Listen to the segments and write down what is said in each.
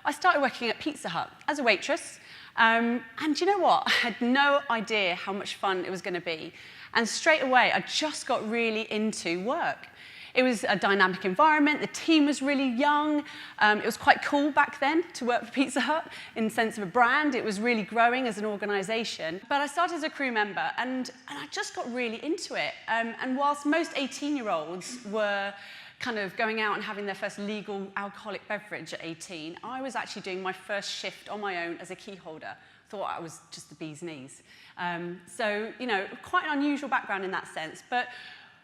I started working at Pizza Hut as a waitress. And you know what? I had no idea how much fun it was going to be. And straight away, I just got really into work. It was a dynamic environment. The team was really young. It was quite cool back then to work for Pizza Hut in the sense of a brand. It was really growing as an organization. But I started as a crew member, and I just got really into it. And whilst most 18-year-olds were kind of going out and having their first legal alcoholic beverage at 18, I was actually doing my first shift on my own as a key holder. Thought I was just the bee's knees. So, you know, quite an unusual background in that sense. But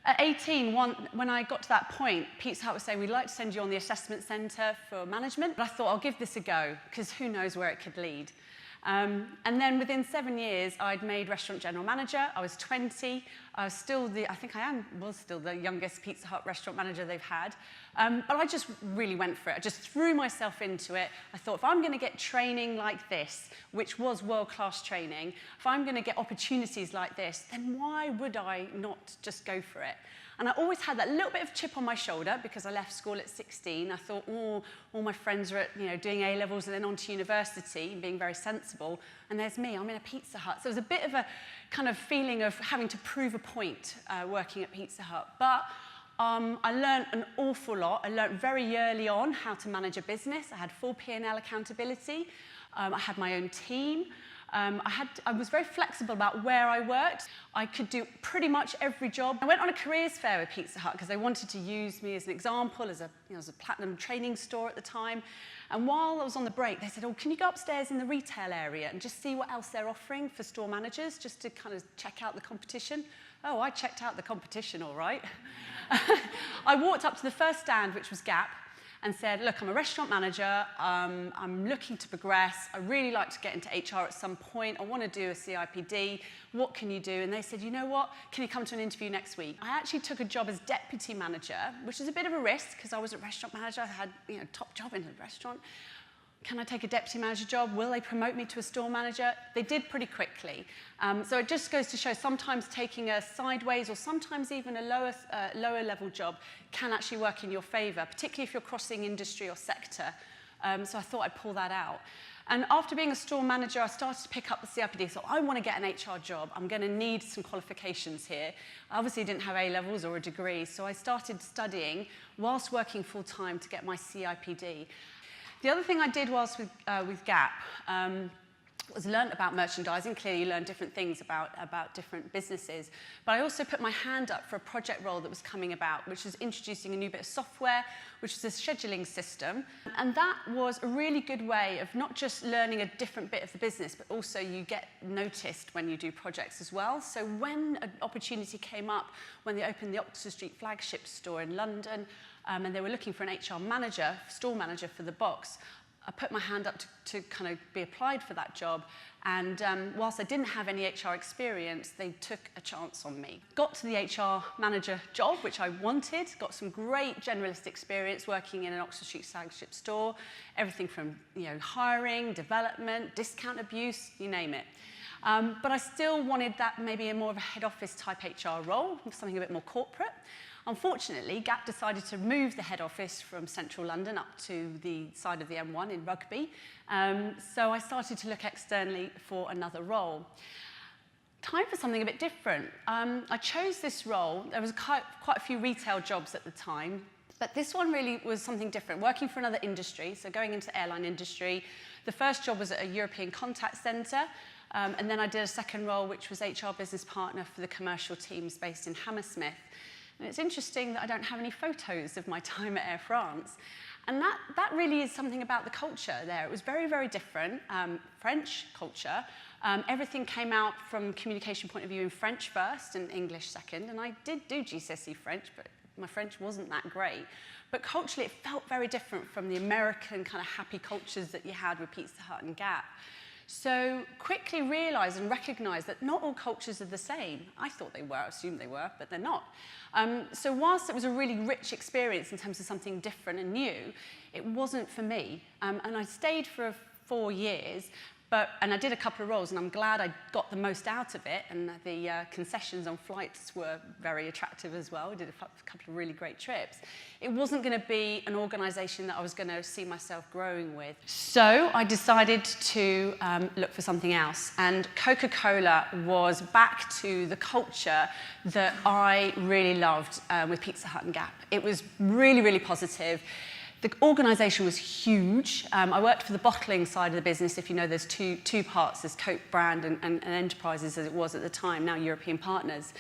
at 18, when I got to that point, Pizza Hut was saying, we'd like to send you on the assessment centre for management. But I thought, I'll give this a go, because who knows where it could lead. And then within 7 years, I'd made restaurant general manager. I was 20. I was still was still the youngest Pizza Hut restaurant manager they've had. But I just really went for it. I just threw myself into it. I thought, if I'm going to get training like this, which was world-class training, if I'm going to get opportunities like this, then why would I not just go for it? And I always had that little bit of chip on my shoulder because I left school at 16. I thought, oh, all my friends are doing A-levels and then on to university and being very sensible. And there's me, I'm in a Pizza Hut. So it was a bit of a kind of feeling of having to prove a point working at Pizza Hut. But I learned an awful lot. I learned very early on how to manage a business. I had full P&L accountability. I had my own team. I was very flexible about where I worked. I could do pretty much every job. I went on a careers fair with Pizza Hut because they wanted to use me as an example, as a platinum training store at the time. And while I was on the break, they said, oh, can you go upstairs in the retail area and just see what else they're offering for store managers, just to kind of check out the competition? Oh, I checked out the competition, all right. I walked up to the first stand, which was Gap, and said, look, I'm a restaurant manager, I'm looking to progress, I really like to get into HR at some point, I want to do a CIPD, what can you do? And they said, you know what, can you come to an interview next week? I actually took a job as deputy manager, which is a bit of a risk, because I was a restaurant manager, I had a top job in a restaurant. Can I take a deputy manager job? Will they promote me to a store manager? They did pretty quickly. So it just goes to show sometimes taking a sideways or sometimes even a lower level job can actually work in your favour, particularly if you're crossing industry or sector. So I thought I'd pull that out. And after being a store manager, I started to pick up the CIPD. So I want to get an HR job. I'm going to need some qualifications here. I obviously didn't have A-levels or a degree, so I started studying whilst working full-time to get my CIPD. The other thing I did whilst with Gap was learn about merchandising. Clearly, you learn different things about different businesses. But I also put my hand up for a project role that was coming about, which was introducing a new bit of software, which was a scheduling system. And that was a really good way of not just learning a different bit of the business, but also you get noticed when you do projects as well. So when an opportunity came up, when they opened the Oxford Street flagship store in London, and they were looking for an HR manager, store manager for the box, I put my hand up to kind of be applied for that job. And whilst I didn't have any HR experience, they took a chance on me. Got to the HR manager job, which I wanted, got some great generalist experience working in an Oxford Street flagship store, everything from hiring, development, discount abuse, you name it. But I still wanted that maybe a more of a head office type HR role, something a bit more corporate. Unfortunately, Gap decided to move the head office from central London up to the side of the M1 in Rugby. So I started to look externally for another role. Time for something a bit different. I chose this role. There was quite a few retail jobs at the time, but this one really was something different, working for another industry, so going into the airline industry. The first job was at a European contact centre, and then I did a second role, which was HR business partner for the commercial teams based in Hammersmith. And it's interesting that I don't have any photos of my time at Air France. And that really is something about the culture there. It was very, very different. French culture. Everything came out from communication point of view in French first and English second. And I did do GCSE French, but my French wasn't that great. But culturally, it felt very different from the American kind of happy cultures that you had with Pizza Hut and Gap. So quickly realised and recognised that not all cultures are the same. I thought they were, I assumed they were, but they're not. So whilst it was a really rich experience in terms of something different and new, it wasn't for me. And I stayed for 4 years, And I did a couple of roles, and I'm glad I got the most out of it, and the concessions on flights were very attractive as well. I did a couple of really great trips. It wasn't going to be an organisation that I was going to see myself growing with. So I decided to look for something else, and Coca-Cola was back to the culture that I really loved with Pizza Hut and Gap. It was really, really positive. The organisation was huge. I worked for the bottling side of the business. If you know, there's two parts. There's Coke brand and Enterprises, as it was at the time, now European Partners.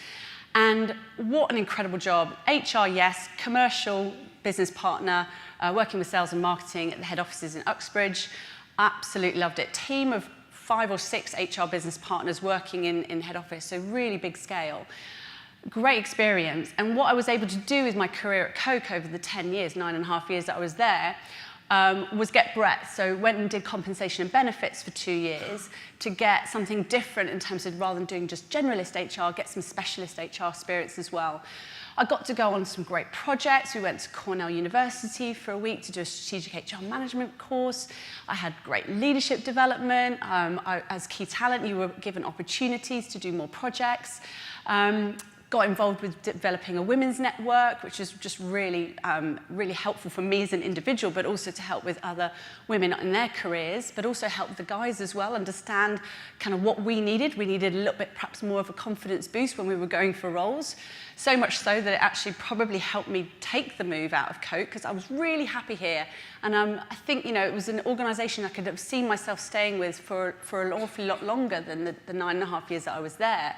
And what an incredible job. HR, yes. Commercial business partner, working with sales and marketing at the head offices in Uxbridge. Absolutely loved it. Team of 5 or 6 HR business partners working in head office, so really big scale. Great experience. And what I was able to do with my career at Coke over the 10 years, 9.5 years that I was there, was get breadth. So went and did compensation and benefits for 2 years to get something different in terms of, rather than doing just generalist HR, get some specialist HR experience as well. I got to go on some great projects. We went to Cornell University for a week to do a strategic HR management course. I had great leadership development. As key talent, you were given opportunities to do more projects. Got involved with developing a women's network, which is just really, really helpful for me as an individual, but also to help with other women in their careers, but also help the guys as well understand kind of what we needed. We needed a little bit, perhaps more of a confidence boost when we were going for roles. So much so that it actually probably helped me take the move out of Coke, because I was really happy here. And I think, you know, it was an organisation I could have seen myself staying with for an awfully lot longer than the 9.5 years that I was there.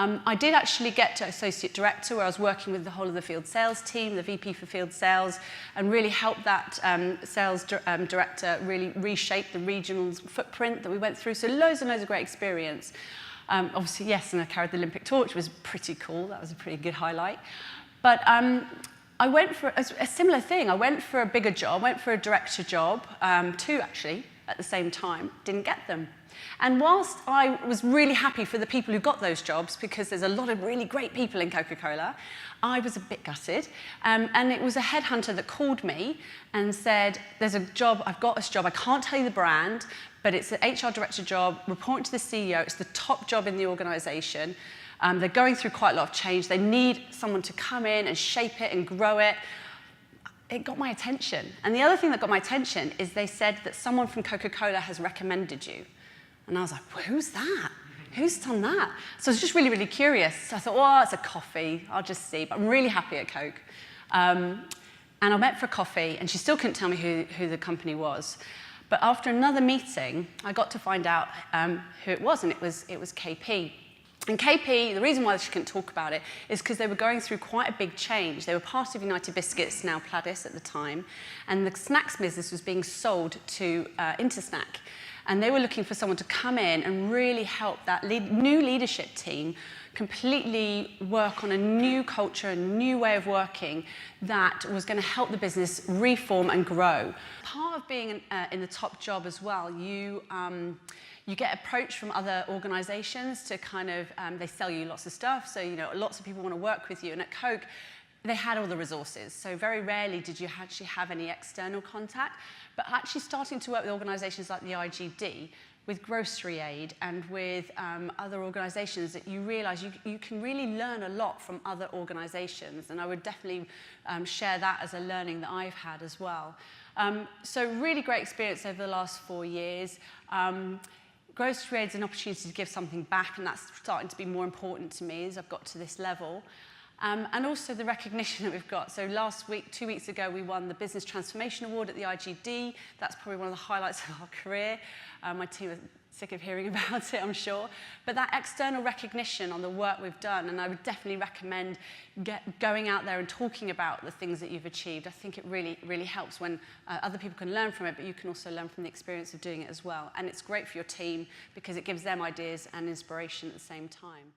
I did actually get to Associate Director, where I was working with the whole of the field sales team, the VP for field sales, and really helped that sales director really reshape the regional footprint that we went through. So loads and loads of great experience. Obviously, yes, and I carried the Olympic torch, which was pretty cool. That was a pretty good highlight. But I went for a similar thing. I went for a bigger job, went for a director job, 2 actually, at the same time, didn't get them. And whilst I was really happy for the people who got those jobs, because there's a lot of really great people in Coca-Cola, I was a bit gutted. And it was a headhunter that called me and said, there's a job, I've got this job, I can't tell you the brand, but it's an HR director job, reporting to the CEO, it's the top job in the organisation. They're going through quite a lot of change. They need someone to come in and shape it and grow it. It got my attention. And the other thing that got my attention is they said that someone from Coca-Cola has recommended you. And I was like, well, who's that? Who's done that? So I was just really, really curious. So I thought, well, it's a coffee. I'll just see. But I'm really happy at Coke. And I went for a coffee, and she still couldn't tell me who the company was. But after another meeting, I got to find out who it was, and it was KP. And KP, the reason why she couldn't talk about it is because they were going through quite a big change. They were part of United Biscuits, now Pladis at the time, and the snacks business was being sold to Intersnack. And they were looking for someone to come in and really help that new leadership team completely work on a new culture, a new way of working that was going to help the business reform and grow. Part of being in the top job as well, you get approached from other organisations to kind of, they sell you lots of stuff, so you know lots of people want to work with you. And at Coke, they had all the resources, so very rarely did you actually have any external contact. But actually starting to work with organisations like the IGD, with grocery aid and with other organisations, that you realise you can really learn a lot from other organisations. And I would definitely share that as a learning that I've had as well. So really great experience over the last 4 years. Grocery aid is an opportunity to give something back, and that's starting to be more important to me as I've got to this level. And also the recognition that we've got. So last week, 2 weeks ago, we won the Business Transformation Award at the IGD. That's probably one of the highlights of our career. My team are sick of hearing about it, I'm sure. But that external recognition on the work we've done, and I would definitely recommend going out there and talking about the things that you've achieved. I think it really, really helps when other people can learn from it, but you can also learn from the experience of doing it as well. And it's great for your team because it gives them ideas and inspiration at the same time.